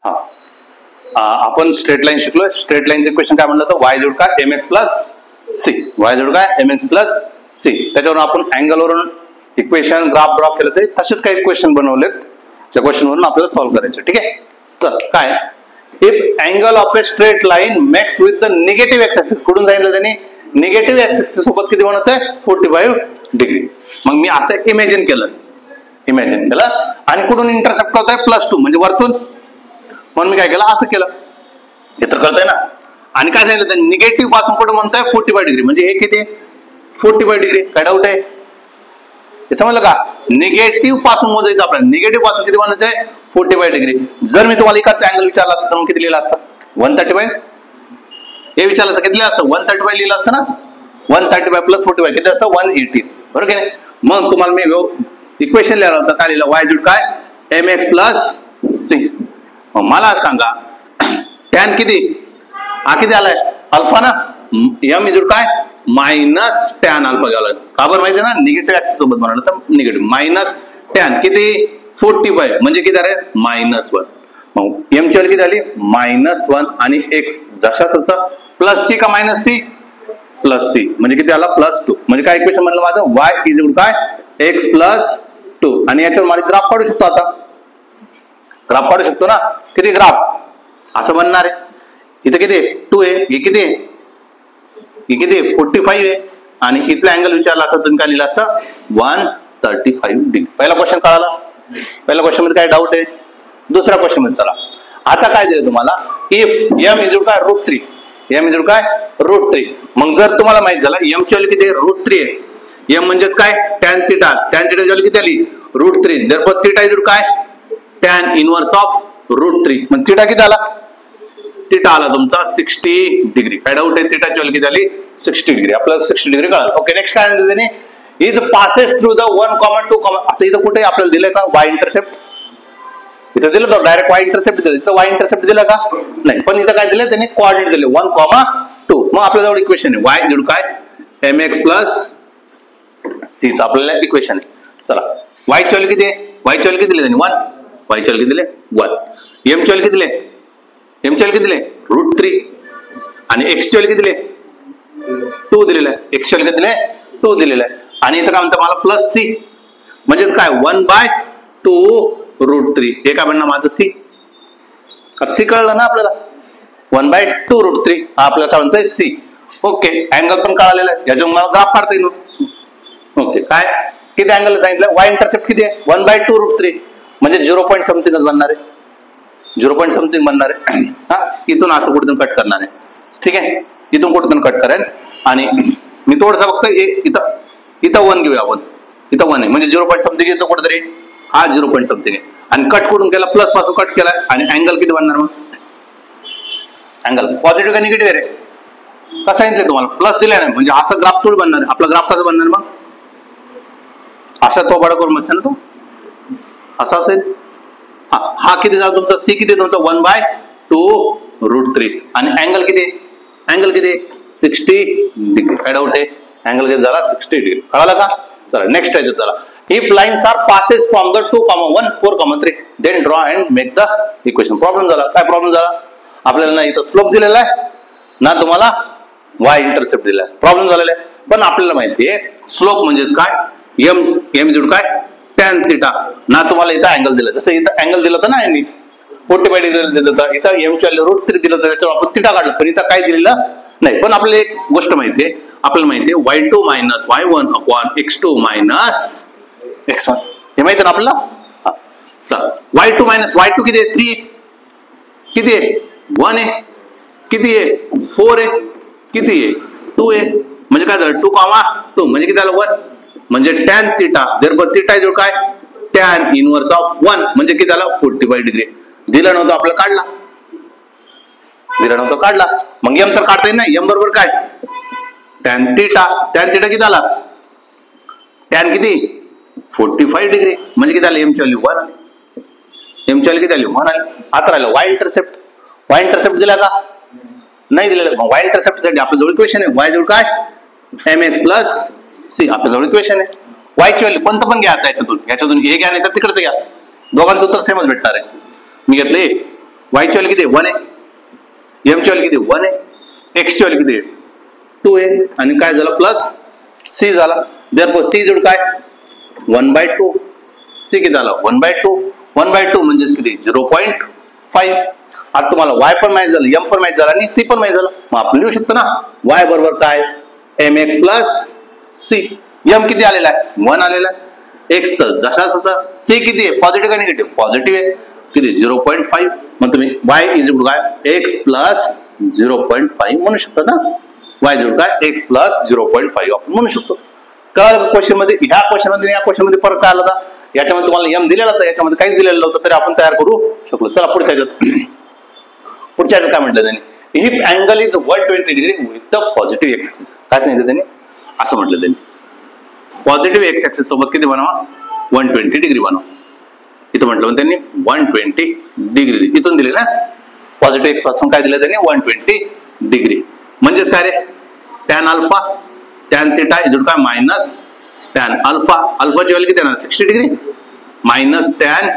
हा आपण straight line शिकलोय. स्ट्रेट लाईनचे इक्वेशन काय म्हणलं तर वाय जोड काय m x plus c. Y जोड काय एम एक्स प्लस सी. त्याच्यावरून आपण अँगलवरून इक्वेशन ग्राफ ड्रॉ केलं ते तसेच काही इक्वेशन बनवलेत. त्या क्वेश्चन वरून आपल्याला सॉल्व्ह करायचे. ठीक आहे. चल काय if angle of a straight line makes with the negative x axis. कुठून सांगितलं त्यांनी निगेटिव्ह ऍक्सिस सोबत किती बनवत आहे 45 डिग्री. मग मी असं इमॅजिन केलं आणि कुठून इंटरसेप्ट होत आहे +2 म्हणजे वरतून. म्हणून मी काय केलं असं केलं. हे तर कळतंय ना. आणि काय सांगितलं त्यांनी निगेटिव्ह पासून कुठे म्हणताय 45 डिग्री म्हणजे हे किती 45 डिग्री. काय डाऊट आहे हे समजलं का. निगेटिव्ह पासून मोजायचं आपल्याला. निगेटिव्ह पासून किती म्हणायचं आहे 45 डिग्री. जर मी तुम्हाला इकडचा अँगल विचारला असता तर मग किती लिहिला असता 135. हे विचारलं असतं किती लिहिलं असतं 135 लिहिलं असतं ना. 135 + 45 किती असतं 180. बरोबर की नाही. मग तुम्हाला मी इक्वेशन लिहिलं होतं काय लिहिलं वाय जोड काय एम एक्स प्लस सी. मला सांगा टॅन किती हा किती आलाय अल्फा ना. एम इजूड काय मायनस टॅन अल्फा घ्यावं. का बरं माहिती ना निगेटिव्ह ऍक्सिस सोबत बनवलं तर निगेटिव्ह मायनस टॅन किती 45 म्हणजे किती आहे -1. मग एम ची व्हॅल्यू किती झाली -1 आणि एक्स जशाच असतं प्लस सी का मायनस सी प्लस सी म्हणजे किती आला +2. म्हणजे काय इक्वेशन म्हणलं माझं वाय इजूड काय एक्स +2 आणि याच्यावर मला ग्राफ काढू शकतो. आता ग्राफ काढू शकतो ना. किती ग्राफ असं बनणार आहे. इथे किती 2 आहे. हे किती आहे हे किती 45 आहे. आणि इथला अँगल विचारला असता तुम्ही काय लिहिलं असतं 135 डिग्री. पहिला क्वेश्चन कळाला. पहिल्या क्वेश्चन मध्ये काय डाऊट आहे. दुसऱ्या क्वेश्चन मध्ये चला. आता काय दिलं तुम्हाला इफ एम इजूड काय √3. एम इजूड काय √3. मग जर तुम्हाला माहित झालं एम ची व्हॅल्यू किती आहे √3 आहे. एम म्हणजेच काय टॅन थिटा. टॅन थिटाची व्हॅल्यू किती आली √3. तherefore थिटा इजूड काय टॅन इनवर्स ऑफ √3. मग थिटा किती आला थिटा आला तुमचा 60 डिग्री. काय डाऊट आहे थिटाची व्हॅल्यू किती आली 60 डिग्री. आपल्याला 60 डिग्री कळालं. ओके नेक्स्ट काय म्हणते त्याने इज पासेस थ्रू द 1,2. आता इथं कुठे आपल्याला दिलंय का वाय इंटरसेप्ट. इथं दिलं तर डायरेक्ट वाय इंटरसेप्ट दिलं. इथं वाय इंटरसेप्ट दिलं का नाही. पण इथं काय दिलं त्यांनी कोऑर्डिनेट दिले 1,2. मग आपल्याजवळ इक्वेशन आहे वाय जोड काय एम एक्स प्लस सी चा आपल्याला इक्वेशन आहे. चला वाय ची व्हॅल्यू किती आहे वाय ची व्हॅल्यू किती दिली त्यांनी 1. वाय ची व्हॅल्यू किती दिले 1. एम ची व्हॅल्यू किती दिले एम ची व्हॅल्यू किती दिले √3 आणि एक्स ची व्हॅल्यू किती दिले 2 दिलेलं आहे. एक्स ची व्हॅल्यू किती दिले 2 दिलेलं आहे. आणि इथं काय म्हणतं मला प्लस सी म्हणजेच काय 1/2 √3. हे काय म्हणणं माझं सी. आता सी कळलं ना आपल्याला 1/2 √3 हा आपल्याला काय म्हणतोय सी. ओके अँगल पण कळालेला आहे. याच्यामुळे मला ग्राफ काढता येईल. ओके काय किती अँगल सांगितलं वाय इंटरसेप्ट किती आहे 1/2 √3 म्हणजे 0. समथिंगच बनणार आहे 0. समथिंग बनणार आहे. हा इथून असं कुठेतून कट करणार आहे. ठीक आहे इथून कुठेतून कट करेल आणि मी थोडंसं फक्त इथं 1 घेऊया आपण. इथं 1 आहे म्हणजे 0. समथिंग येतो कुठेतरी हा 0. समथिंग आहे. आणि कट कुठून केला प्लस पासून कट केला आणि अँगल किती बनणार मग अँगल पॉझिटिव्ह का निगेटिव्ह आहे कसं सांगितलं तुम्हाला प्लस दिला नाही म्हणजे असं ग्राफ थोडी बनणार. आपला ग्राफ कसं बनणार मग अशा तो बडा करून बसेल ना तो असा असेल. हा किती झाला तुमचा सी किती तुमचा 1/2 √3 आणि अँगल किती 60 डिग्री. काय डाऊट आहे अँगल किती झाला 60 डिग्री. कळालं का. चला नेक्स्ट याच्यात चला if lines are passes from the 2,1 4,3 then draw and make the equation. Problem झाला. काय प्रॉब्लेम झाला आपल्याला ना इथं स्लोप दिलेला आहे ना तुम्हाला वाय इंटरसेप्ट दिला आहे. प्रॉब्लेम झालेला आहे. पण आपल्याला माहिती आहे स्लोप म्हणजेच काय एम जोड काय टॅन थिटा ना तुम्हाला इथं अँगल दिला. जसं इथं अँगल दिलं होतं ना यांनी 45 डिग्री दिलं होतं. इथं एम ची व्हॅल्यू √3 दिलं होतं त्याच्यावर आपण थिटा काढलं पण इथं काय दिलेलं नाही. पण आपल्याला एक गोष्ट माहिती आहे आपल्याला माहिती आहे y2 - y1 upon x2 - x1 हे माहिती आहे ना आपल्याला. चला y2 - y2 किती आहे 3 किती आहे 1 आहे किती आहे 4 आहे किती आहे 2 आहे म्हणजे काय झालं 2,2 म्हणजे किती झालं 1 म्हणजे टॅन थिटा. therefore थिटा जो काय टॅन इनवर्स ऑफ 1 म्हणजे किती झालं 45 डिग्री. दिलं नव्हतं आपलं काढला. मग एम तर काढता येईल ना. एम बरोबर काय टॅन थिटा किती झाला टॅन किती 45 डिग्री म्हणजे किती झालं एम ची व्हॅल्यू 1 आली. एम ची व्हॅल्यू किती आली 1 आली. आता राहिलं वाय इंटरसेप्ट दिला का नाही दिलेलं. मग वाय इंटरसेप्ट साठी आपल्या जवळ इक्वेशन आहे वाय जवळ काय एम एक्स प्लस सी आपल्या जवळ इक्वेशन आहे. वाय ची व्हॅल्यू कोणतं पण घ्या याच्यातून हे घ्या नाही तर तिकडचं घ्या दोघांचं उत्तर सेमच भेटणार आहे. मी घेतले वायची व्हॅल्यू किती 1 आहे, एमची व्हॅल्यू किती 1 आहे, एक्सची व्हॅल्यू किती 2 आहे आणि काय झालं प्लस सी झाला. देअरफॉर सी इज काय 1/2. सी किती झालं 1/2. 1/2 म्हणजेच किती 0.5. आता तुम्हाला वाय पण माहित झालं, एम पण माहित झालं आणि सी पण माहित झालं. मग आपण लिहू शकतो ना वाय बरोबर काय mx प्लस सी. एम किती आलेला आहे 1 आलेला आहे. एक्स तर जसा तसा. सी किती आहे पॉझिटिव्ह का निगेटिव्ह पॉझिटिव्ह आहे किती 0.5. मग तुम्ही वाय इज काय एक्स प्लस 0.5 म्हणू शकता ना. वाय इज काय एक्स प्लस 0.5 आपण म्हणू शकतो. कळलं क्वेश्चन मध्ये. ह्या क्वेश्चन मध्ये या क्वेश्चन मध्ये फरक काय आला होता. याच्यामध्ये तुम्हाला एम दिलेला होता, याच्यामध्ये काहीच दिलेलं नव्हतं तरी आपण तयार करू शकलो. चला पुढच्या काय म्हटलं त्यांनी if angle is 120 degree with the positive x axis. काय सांगितलं त्यांनी असं म्हटलं त्यांनी पॉझिटिव्ह एक्स ऍक्सिस सोबत किती बनवा 120 डिग्री बनवा. इथं म्हटलं त्यांनी 120 डिग्री इथून दिले ना पॉझिटिव्ह एक्स पासून काय दिलं त्यांनी 120 डिग्री. म्हणजेच काय रे tan alpha tan theta is काय मायनस टॅन अल्फा. अल्फाची व्हॅल्यू किती येणार 60 डिग्री मायनस टॅन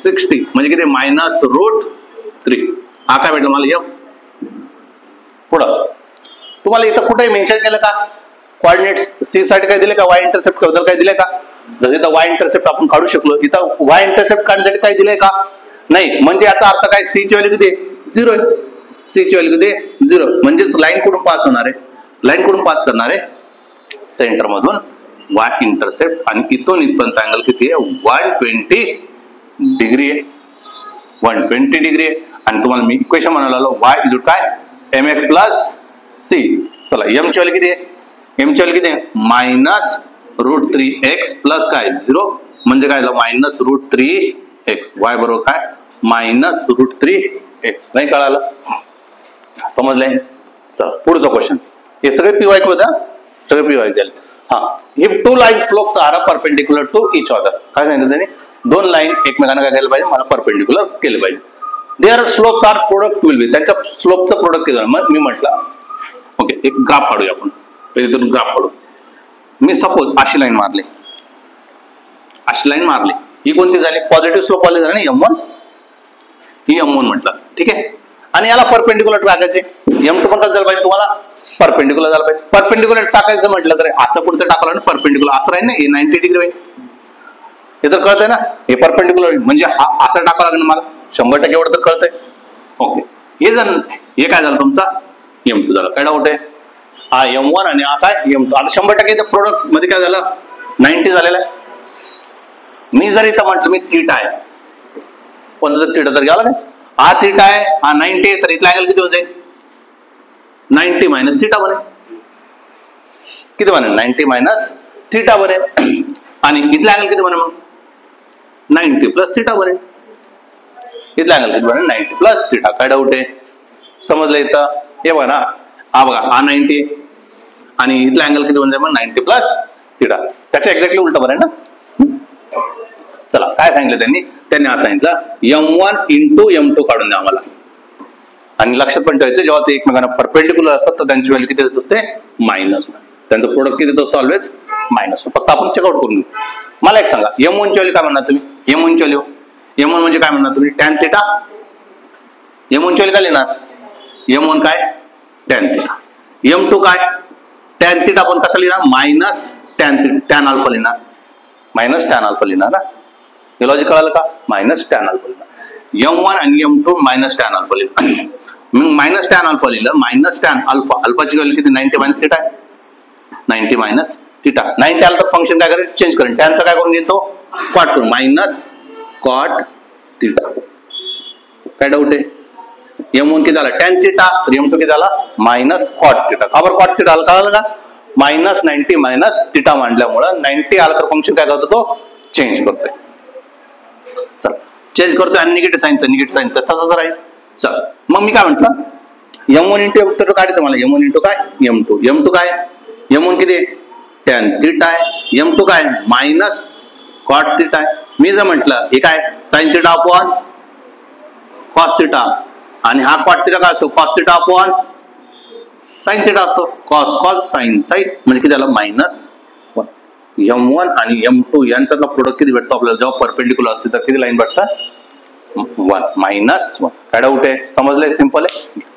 60 म्हणजे किती मायनस √3. हा काय भेटलं मला एम. पुढं तुम्हाला इथं कुठे मेन्शन केलं का कोऑर्डिनेट्स सी साठी काय दिले का वाय इंटरसेप्ट बद्दल काय दिले का. जर इथं वाय इंटरसेप्ट आपण काढू शकलो इथं वाय इंटरसेप्ट काढण्यासाठी काय दिलंय का नाही. म्हणजे याचा अर्थ काय सी ची व्हॅल्यू किती 0 आहे. सी ची व्हॅल्यू किती 0 म्हणजेच लाईन कुठून पास होणार आहे लाईन कुठून पास करणार आहे सेंटर मधून वाय इंटरसेप्ट आणि इथून इथपर्यंत अँगल किती आहे 120 डिग्री आहे 120 डिग्री आहे. आणि तुम्हाला मी इक्वेशन म्हणायला आलो वाय इज काय mx प्लस सी. चला एम ची व्हॅल्यू किती आहे एम ची व्हॅल्यू किती आहे मायनस √3x प्लस काय 0 म्हणजे काय झालं मायनस √3x. वाय बरोबर काय मायनस √3x. नाही कळालं समजलंय. चला पुढचा क्वेश्चन. हे सगळे पीवाय होता सगळे पीवाय झाले. हा if two line slopes are perpendicular to each other. काय सांगितलं त्यांनी दोन लाईन एकमेकांना काय केलं पाहिजे मला परपेंडिक्युलर केलं पाहिजे. Their slopes are product will be. त्यांच्या स्लोपचं प्रोडक्ट केलं. मग मी म्हटलं ओके एक ग्राफ काढूया आपण. पहिले ग्राफ काढू. मी सपोज अशी लाईन मारली अशी लाईन मारली ही कोणती झाली पॉझिटिव्ह स्लोप वाली झाली ना M1. ही M1 म्हटलं ठीक आहे. आणि याला परपेंडिक्युलर टाकायचे M2 पण कसं झालं पाहिजे तुम्हाला परपेंडिक्युलर झालं पाहिजे. परपेंडिक्युलर टाकायचं म्हटलं तर असं कुठं टाकलं ना परपेंडिक्युलर असं राहील ना हे 90 डिग्री होईल. हे तर कळतंय ना हे परपेंडिक्युलर म्हणजे हा असं टाकावं लागेल मला 100% एवढं तर कळतंय. ओके हे जर हे काय झालं तुमचा M2 झालं. काय डाऊट आहे हा M1 आणि हा काय M2. आता 100% प्रोडक्ट मध्ये काय झालं 90 झालेलं आहे. मी जर इथं म्हटलं मी थीटा आहे पण जर थीटा तर घ्यावं लागेल. हा थीटा आहे हा 90 आहे तर इथला अँगल किती होऊन जाईल 90 मायनस थीटा बनेल. किती बनेल 90 मायनस थीटा बनेल. आणि इथला अँगल किती बनेल मग 90 प्लस थीटा बनेल. इथला अँगल किती बनेल 90 प्लस थीटा. काय डाऊट आहे समजलं इथं. हे बघा ना हा बघा हा 90 आणि इथला अँगल किती बनेल मग 90 प्लस थीटा. त्याच्या एक्झॅक्टली उलट बनेल ना. चला काय सांगितलं त्यांनी असं सांगितलं M1 इंटू M2 काढून द्या आम्हाला. आणि लक्षात पण ठेवायचं जेव्हा ते एकमेकांना परपेंडिक्युलर असतात तर त्यांची व्हॅल्यू किती देत असते मायनस. त्यांचं प्रोडक्ट किती देत असतो ऑलवेज मायनस. फक्त आपण चेकआउट करून घेऊ. मला एक सांगा M1 ची व्हॅल्यू काय म्हणणार तुम्ही M1 ची व्हॅल्यू M1 म्हणजे काय म्हणणार तुम्ही टॅन थिटा. M1 ची व्हॅल्यू काय लिहिणार M1 काय टॅन थिटा. M2 काय टॅन थिटा आपण कसं लिहिणार मायनस टॅन अल्फा लिहिणार मायनस टॅन अल्फा लिहिणार ना. हे लॉजिक कळालं का मायनस टॅन अल्फा लिहिणार. M1 आणि M2 मायनस टॅन अल्फा लिहिणार. मग मायनस टॅन अल्फा लिहिलं मायनस टॅन अल्फा अल्फाची व्हॅल्यू किती 90 मायनस थिटा आहे 90 मायनस थिटा. 90 आलं तर फंक्शन काय करेल चेंज करेल. टॅनचा काय करून घेतो कॉट करून मायनस कॉट थिटा. काय डाऊट आहे M1 किती झाला टॅन थिटा तर M2 किती झाला मायनस कॉट थिटा. का बरं कॉट थिटा आलं कळालं का मायनस 90 मायनस थिटा मांडल्यामुळं 90 आलं तर फंक्शन काय करतो तो चेंज करतोय. चल चेंज करतोय आणि निगेटिव्ह साईन तसाच राहील. चल मग मी काय म्हटलं M1 इंटू M2 काढायचं मला. M1 इंटू काय M2 काय M1 किती टॅन थिटा आहे M2 काय मायनस कॉट थिटा आहे. मी जर म्हटलं हे काय sine theta upon cos theta आणि हा कॉट थिटा काय असतो cos theta upon sine theta असतो. कॉस साइन म्हणजे किती झालं मायनस M1 आणि M2 यांच्यातला प्रोडक्ट किती भेटतो आपल्याला जेव्हा परपेंडिक्युलर असते तर किती लाईन भेटतात 1 -1 काय डाऊट आहे? समजलंय? सिंपल आहे.